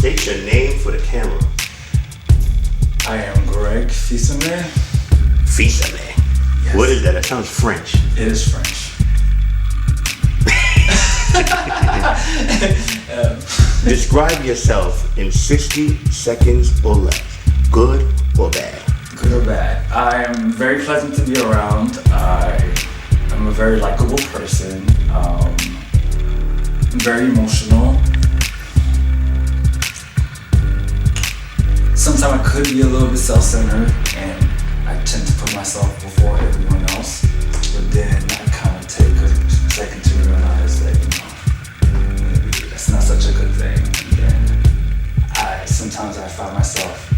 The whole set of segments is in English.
State your name for the camera. I am Greg Fisame. Fisame. Yes. What is that? That sounds French. It is French. Describe yourself in 60 seconds or less. Good or bad? Good or bad? I am very pleasant to be around. I'm a very likable person. I'm very emotional. Sometimes I could be a little bit self-centered, and I tend to put myself before everyone else. But then I kind of take a second to realize that, maybe that's not such a good thing. And then sometimes I find myself,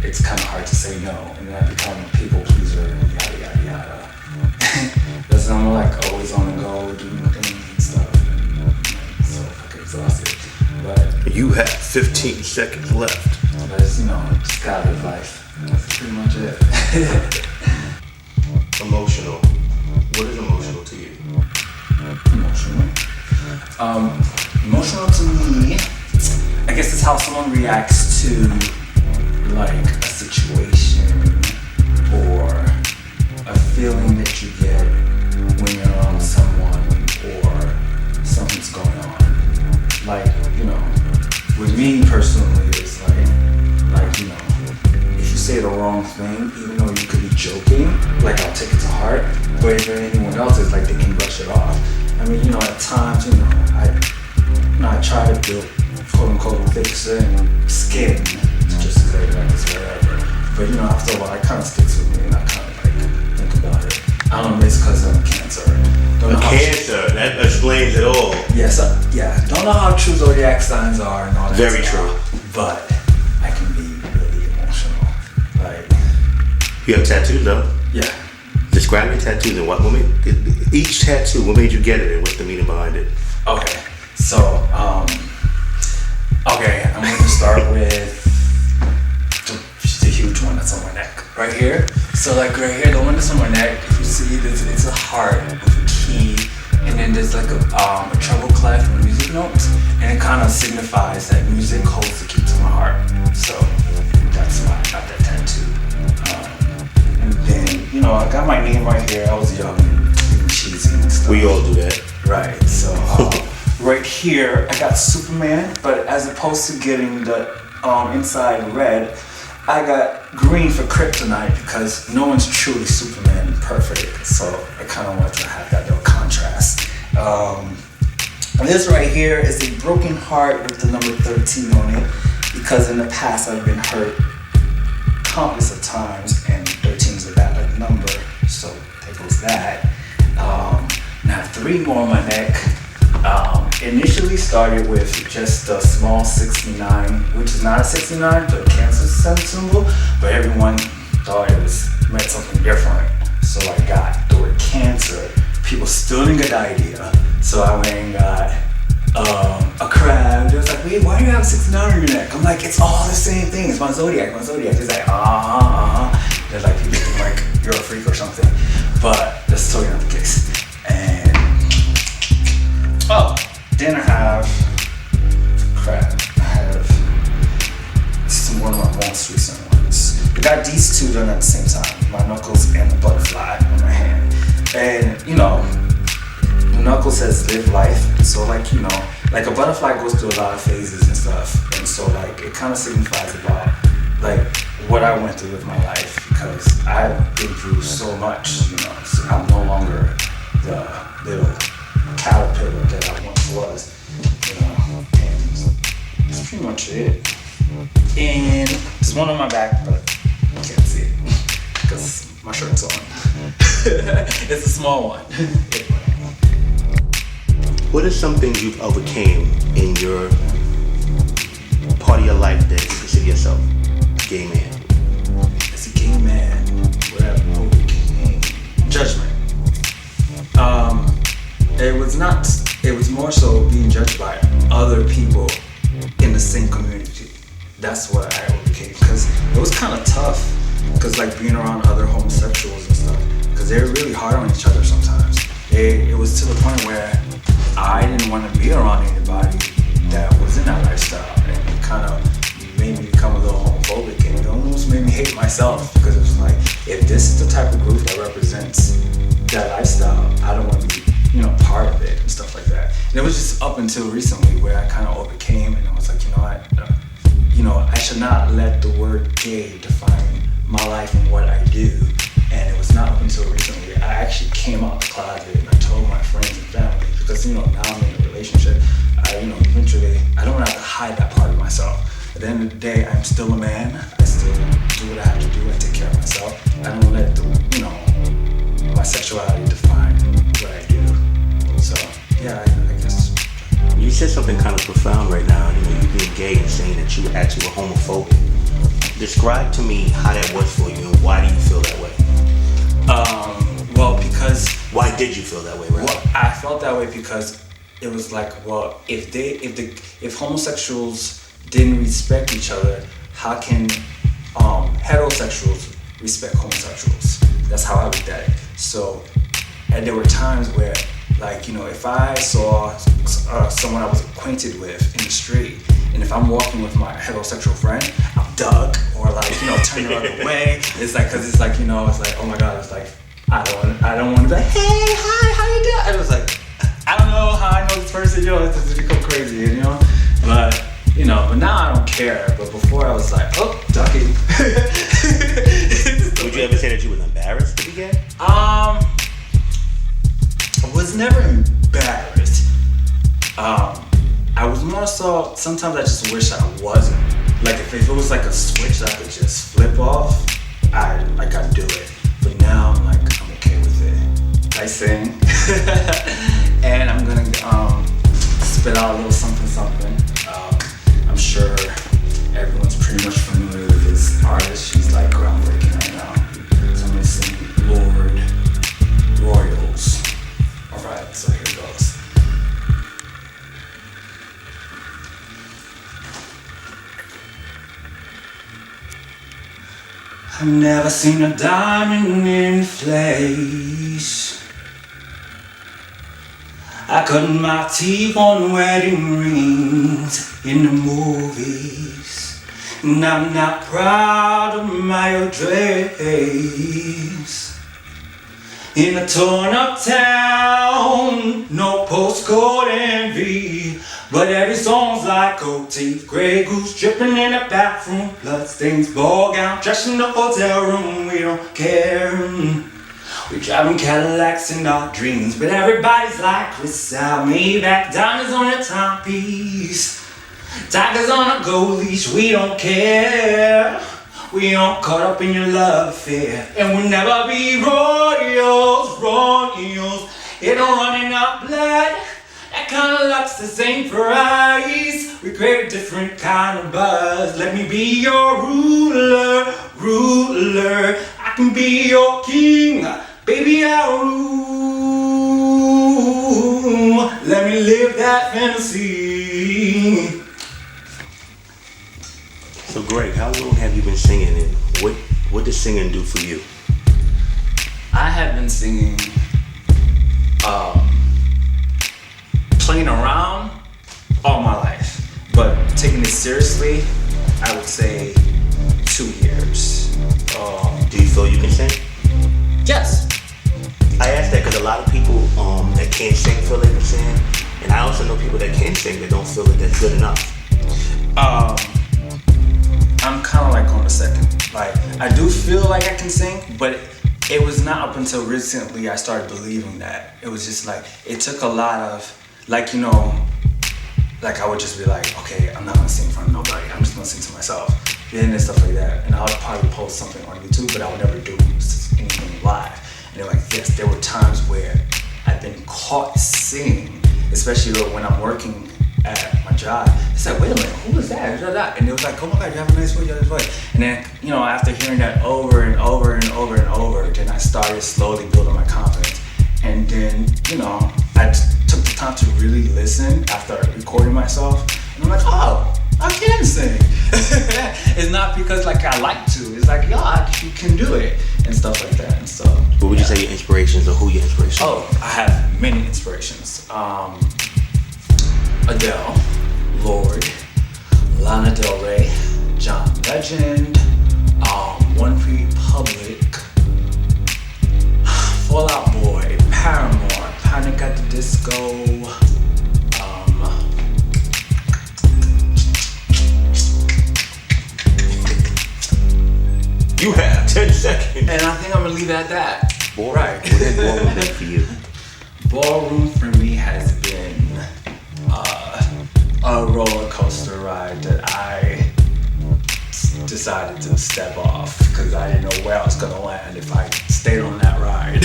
it's kind of hard to say no, and then I become a people pleaser and yada yada yada. Because I'm like always on the go, doing things and stuff, and so fucking exhausted. But you have 15 seconds left. But it's, just gotta live life. That's pretty much it. Emotional. What is emotional to you? Emotional. Emotional to me, I guess it's how someone reacts to like a situation or a feeling that you get when you're around someone or something's going on. Like, with me personally, it's like, if you say the wrong thing, even though you could be joking, like I'll take it to heart. But if anyone else is like, they can brush it off. I mean, at times, I try to build quote unquote thick skin to just say like it's whatever. But after a while, it kind of sticks with me, and I kind of like think about it. I don't know if it's because I'm cancer. Cancer, that explains it all. Yes, yeah. Don't know how true zodiac signs are and all that. Very stuff, true. But I can be really emotional. Like, you have tattoos though? Yeah. Describe your tattoos and what made each tattoo. What made you get it and what's the meaning behind it? Okay, so I'm going to start with the huge one that's on my neck right here. So like right here, the one that's on my neck, if you see, it's a heart with a key, and then there's like a treble clef with music notes, and it kind of signifies that music holds the key to my heart. So that's why I got that tattoo. And then I got my name right here. I was young and cheesy and stuff. We all do that. Right. So right here, I got Superman, but as opposed to getting the inside red, I got green for kryptonite because no one's truly Superman and perfect. So I kind of wanted to have that little contrast. And this right here is a broken heart with the number 13 on it because in the past I've been hurt countless of times, and 13 is a bad luck number. So there goes that. Now 3 more on my neck. Initially started with just a small 69, which is not a 69, the cancer symbol, but everyone thought it meant something different. So I got the word cancer. People still didn't get the idea. So I went and got a crab. They was like, wait, why do you have 69 on your neck? I'm like, it's all the same thing. It's my zodiac. It's like, They're like, people think like you're a freak or something. But that's totally not the case. And then I have crap. I have one of my most recent ones. I got these 2 done at the same time. My knuckles and the butterfly on my hand. And the knuckle says live life. So like a butterfly goes through a lot of phases and stuff. And so like it kind of signifies about like what I went through with my life, because I've been through so much, so I'm no longer the little caterpillar that I once was, and that's pretty much it. And there's one on my back, but you can't see it because my shirt's on. It's a small one. What is something you've overcame in your part of your life that you consider yourself a gay man? As a gay man, what I've overcame? Judgment. It was more so being judged by other people in the same community. That's what I overcame, because it was kind of tough, because like being around other homosexuals and stuff, because they're really hard on each other sometimes. It was to the point where I didn't want to be around anybody that was in that lifestyle, and it kind of myself, because it was like, if this is the type of group that represents that lifestyle, I don't want to be, part of it and stuff like that. And it was just up until recently where I kind of overcame, and I was like, I should not let the word gay define my life and what I do. And it was not up until recently I actually came out the closet and I told my friends and family, because now I'm in a relationship. Eventually I don't have to hide that part of myself. At the end of the day, I'm still a man. I still do what I have to do. I take care of myself. I don't let my sexuality define what I do. So yeah, I guess. You said something kind of profound right now. You being gay and saying that you actually were homophobic. Describe to me how that was for you and why do you feel that way? Because why did you feel that way, right? Well, I felt that way because it was like, well, if homosexuals didn't respect each other, how can heterosexuals respect homosexuals? That's how I looked at it. So, and there were times where, if I saw someone I was acquainted with in the street, and if I'm walking with my heterosexual friend, I'll duck or turn the other way. It's like, cause it's like, it's like, oh my God, it's like, I don't want to be like, hey, hi, how you doing? And it was like, I don't know how I know this person, it's just become crazy, but now I don't care. But before I was like, oh, ducking. Would you ever say that you was embarrassed to be gay? I was never embarrassed. I was more so, sometimes I just wish I wasn't. Like if it was like a switch that I could just flip off, I'd do it. But now I'm like, I'm okay with it. I sing, and I'm gonna spit out a little something. I'm sure everyone's pretty much familiar with this artist. She's like groundbreaking right now. So I'm gonna sing Lord Royals. Alright, so here it goes. I've never seen a diamond in flames. I cut my teeth on wedding rings in the movies, and I'm not proud of my address. In a torn up town, no postcode envy, but every song's like gold teeth, Grey Goose dripping in the bathroom, bloodstains, ball gown, trash in the hotel room. We don't care. We're driving Cadillacs in our dreams, but everybody's like Crystal Maybach, diamonds on a timepiece, tigers on a gold leash. We don't care. We aren't caught up in your love affair, and we'll never be royals. It don't run in our blood. That kind of luck's the same price. We crave a different kind of buzz. Let me be your ruler. I can be your king, baby, I'll rule. Let me live that fantasy. So Greg, how long have you been singing, and what does singing do for you? I have been singing, playing around all my life, but taking it seriously, I would say 2 years. Do you feel you can sing? Yes. I ask that because a lot of people that can't sing feel they can sing, and I also know people that can sing that don't feel that that's good enough. I'm kind of like on the second. Like, I do feel like I can sing, but it was not up until recently I started believing that. It was just like, it took a lot of, like I would just be like, okay, I'm not gonna sing in front of nobody. I'm just gonna sing to myself. And stuff like that. And I would probably post something on YouTube, but I would never do anything live. And like this, there were times where I've been caught singing, especially when I'm working at my job. It's like, wait a minute, who is that? And it was like, oh my God, you have a nice voice, you have a nice voice. And then, after hearing that over and over and over and over, then I started slowly building my confidence. And then, I took the time to really listen after recording myself. And I'm like, oh, I can sing. It's not because I like to. It's like, you can do it and stuff like that. And so. What would you say your inspirations, or who your inspirations? Oh, I have many inspirations. Adele, Lorde, Lana Del Rey, John Legend, one You have 10 seconds. And I think I'm gonna leave it at that. Ballroom. Right. What has ballroom been for you? Ballroom for me has been a roller coaster ride that I decided to step off because I didn't know where I was gonna land if I stayed on that ride.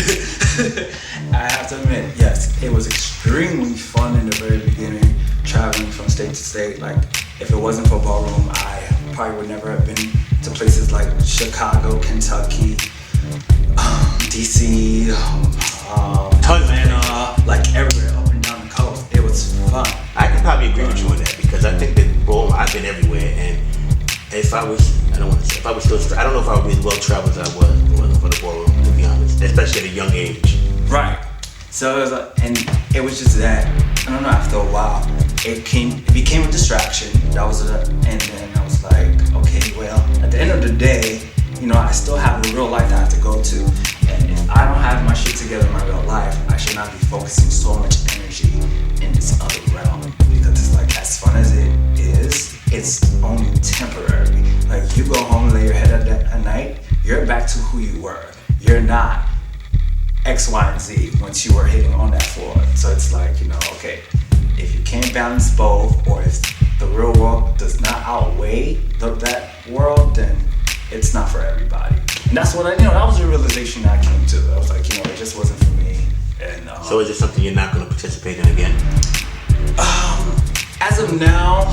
I have to admit, yes, it was extremely fun in the very beginning, traveling from state to state. Like, if it wasn't for Ballroom, I probably would never have been to places like Chicago, Kentucky, DC, Atlanta, like everywhere up and down the coast. It was fun. I can probably agree with you on that because I think that ballroom, I've been everywhere, and if I was still, I don't know if I would be as well traveled as I was if it wasn't for the ballroom, to be honest, especially at a young age. Right. So it was, and it was just that. I don't know. After a while, it became a distraction. That was and then I was like, okay, well, at the end of the day, I still have a real life I have to go to, and if I don't have my shit together in my real life, I should not be focusing so much energy in this other realm because it's like as fun as it is, it's only temporary. Like you go home, lay your head at night, you're back to who you were. You're not X, Y, and Z once you were hitting on that floor. So it's like, okay, if you can't balance both, or if the real world does not outweigh that world, then it's not for everybody. And that's what that was a realization that I came to. I was like, it just wasn't for me. And so is it something you're not going to participate in again? As of now,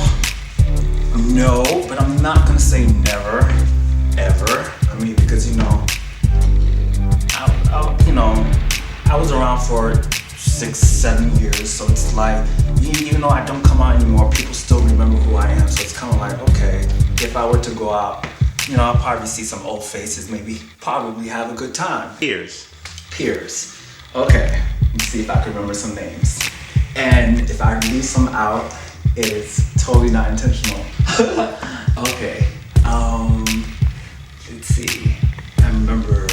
no, but I'm not going to say never, ever. I mean, because I was around for 6-7 years, so it's like, even though I don't come out anymore, people still remember who I am. So it's kind of like, okay, if I were to go out, I'll probably see some old faces, probably have a good time. Peers. Okay, let's see if I can remember some names. And if I leave some out, it is totally not intentional. Okay, let's see. I remember,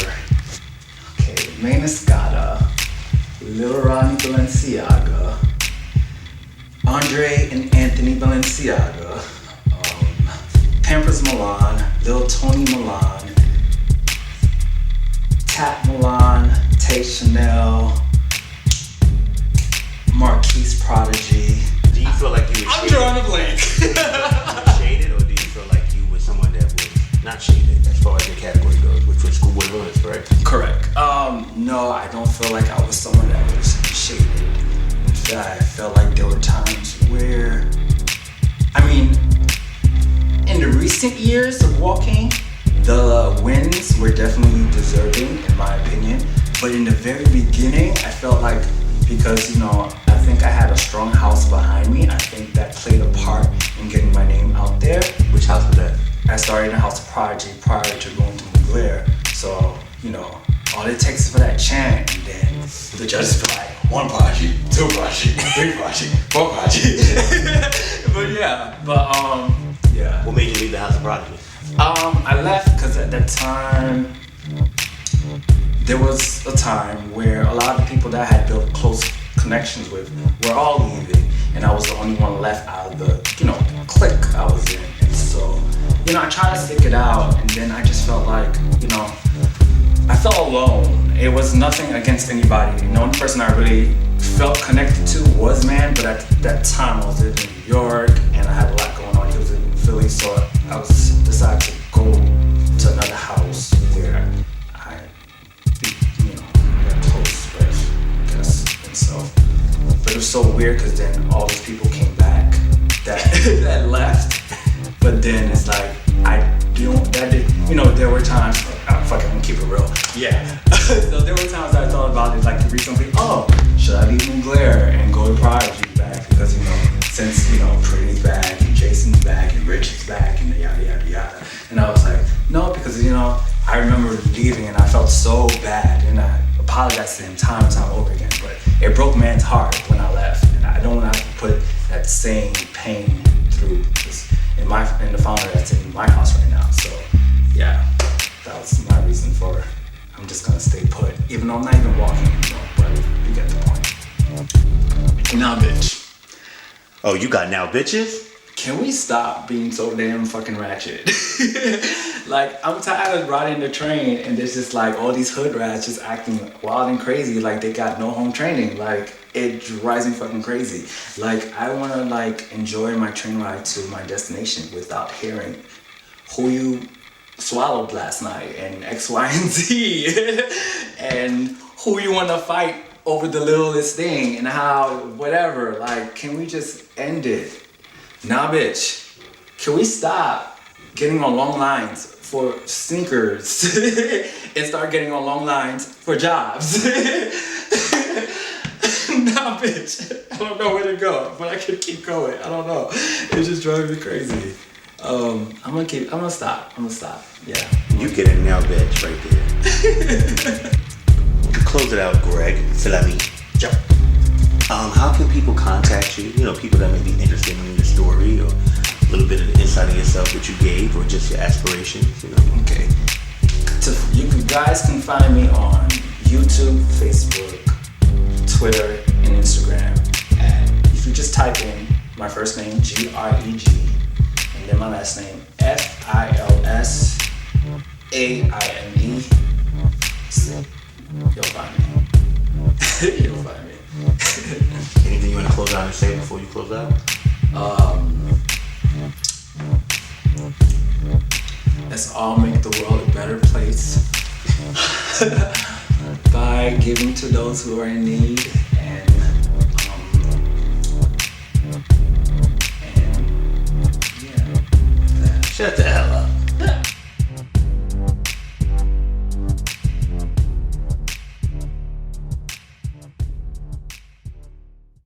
Maine Escada, Lil Ronnie Balenciaga, Andre and Anthony Balenciaga, Pampers Milan, Lil Tony Milan, Tat Milan, Tay Chanel, Marquise Prodigy. Do you feel like you were I'm drawing a blank. shaded, or do you feel like you were someone that was not shaded as far as your category goes, which was Schoolboy Runners, correct? Correct. No, I don't feel like I was someone that was shaded. In fact, I felt like there were times where, in the recent years of walking, the wins were definitely deserving, in my opinion. But in the very beginning, I felt like, because, I think I had a strong house behind me, I think that played a part in getting my name out there. Which house was that? I started in the House of Prodigy prior to going to Montclair. So, all it takes is for that chant, and then the judges be like, 1 Prodigy, 2 Prodigy, 3 Prodigy, 4 Prodigy. Yeah. What made you leave the House of Prodigy? I left because at that time, there was a time where a lot of the people that I had built close connections with were all leaving, and I was the only one left out of the, clique I was in. And so, I tried to stick it out, and then I just felt like, I felt alone. It was nothing against anybody. The only person I really felt connected to was Man, but at that time I was in New York, and I had a lot going on. He was in Philly, so I decided to go to another house where I got close with, I guess. And so, but it was so weird because then all those people came back that left. But then it's like, there were times, I'm gonna keep it real. Yeah. So there were times I thought about it, like recently, should I leave Montclair and go to Prodigy back? Because, since, Pretty's back, and Jason's back, and Rich is back, and yada, yada, yada. And I was like, no, because, I remember leaving and I felt so bad, and I apologized to him time and time over again, but it broke Man's heart when I left, and I don't want to have to put that same pain through in the founder that's in my house right now. So yeah, that was my reason for, I'm just gonna stay put, even though I'm not even walking anymore, but you get the point. Now bitch. Oh, you got now bitches? can we stop being so damn fucking ratchet? Like, I'm tired of riding the train and there's just like all these hood rats just acting wild and crazy like they got no home training. Like, it drives me fucking crazy. Like, I want to like enjoy my train ride to my destination without hearing who you swallowed last night and X, Y, and Z and who you want to fight over the littlest thing and how whatever. Like, can we just end it? Nah, bitch. Can we stop getting on long lines for sneakers and start getting on long lines for jobs? Nah, bitch. I don't know where to go, but I can keep going. I don't know. It just drives me crazy. I'm gonna stop. Yeah. You get it now, bitch, right there. To close it out, Greg, c'est la vie. Yep. How can people contact you? You know, people that may be interested in your story or a little bit of the insight of yourself that you gave or just your aspirations, you know? Okay. You guys can find me on YouTube, Facebook, Twitter, and Instagram. And if you just type in my first name, Greg, and then my last name, Filsaime, you'll find me. You'll find me. Anything you want to close out and say before you close out? Let's all make the world a better place by giving to those who are in need and Shout out to